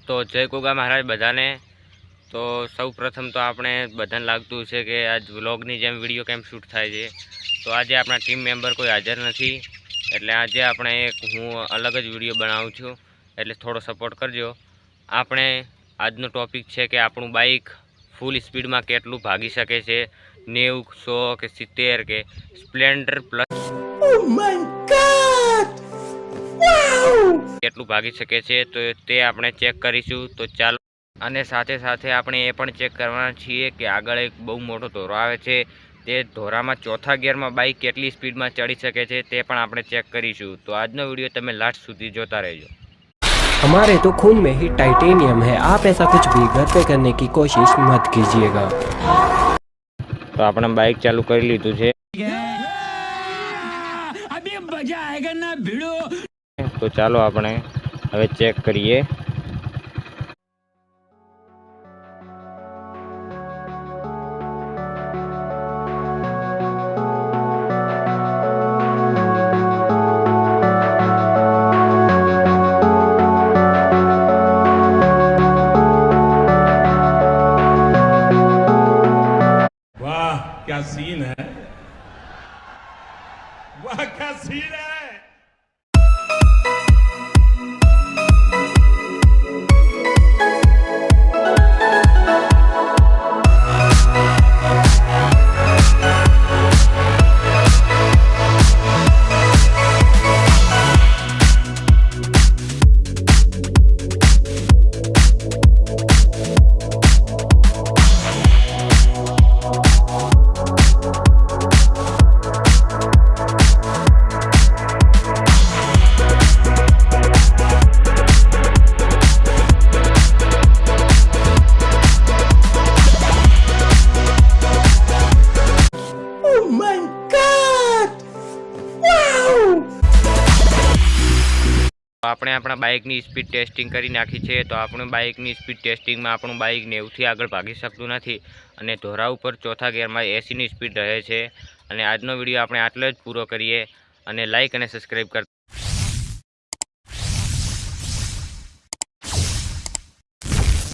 તો જય ગોગા મહારાજ બધાને। તો સૌ प्रथम तो આપણે બધાને લાગતું છે કે આજ વ્લોગની જેમ વિડીયો કેમ શૂટ થાય છે। તો આજે આપણા ટીમ મેમ્બર કોઈ હાજર નથી એટલે આજે આપણે એક હું અલગ જ વિડીયો બનાવું છું એટલે થોડો સપોર્ટ કરજો। આપણે આજનો ટોપિક છે કે આપણું બાઇક ફૂલ સ્પીડમાં કેટલું ભાગી શકે છે, 90, 100 કે 70 કે સ્પ્લેન્ડર પ્લસ કેટલું ભાગી શકે છે તો તે આપણે ચેક કરીશું। તો ચાલો, અને સાથે સાથે આપણે એ પણ ચેક કરવાના છીએ કે આગળ એક બહુ મોટો ધોરો આવે છે, તે ધોરામાં ચોથા ગિયરમાં બાઇક કેટલી સ્પીડમાં ચડી શકે છે તે પણ આપણે ચેક કરીશું। તો આજનો વિડીયો તમે લાસ્ટ સુધી જોતા રહેજો। हमारे तो खून में ही टाइटेनियम है, आप ऐसा कुछ भी घर पे करने की कोशिश मत कीजिएगा। तो આપણે બાઇક ચાલુ કરી લીધું છે, अभी मजा आएगा ना भिड़ो। तो ચાલો આપણે હવે ચેક કરીએ। वाह क्या सीन है, वाह क्या सीन है। આપણે આપણા બાઇકની સ્પીડ ટેસ્ટિંગ કરી નાખી છે। તો આપણું બાઇકની સ્પીડ ટેસ્ટિંગમાં આપણું બાઇક 90થી આગળ ભાગી શકતું નથી અને ધોરા ઉપર ચોથા ગિયરમાં 80ની સ્પીડ રહે છે। અને આજનો વિડીયો આપણે આટલો જ પૂરો કરીએ અને લાઇક અને સબસ્ક્રાઈબ કરતા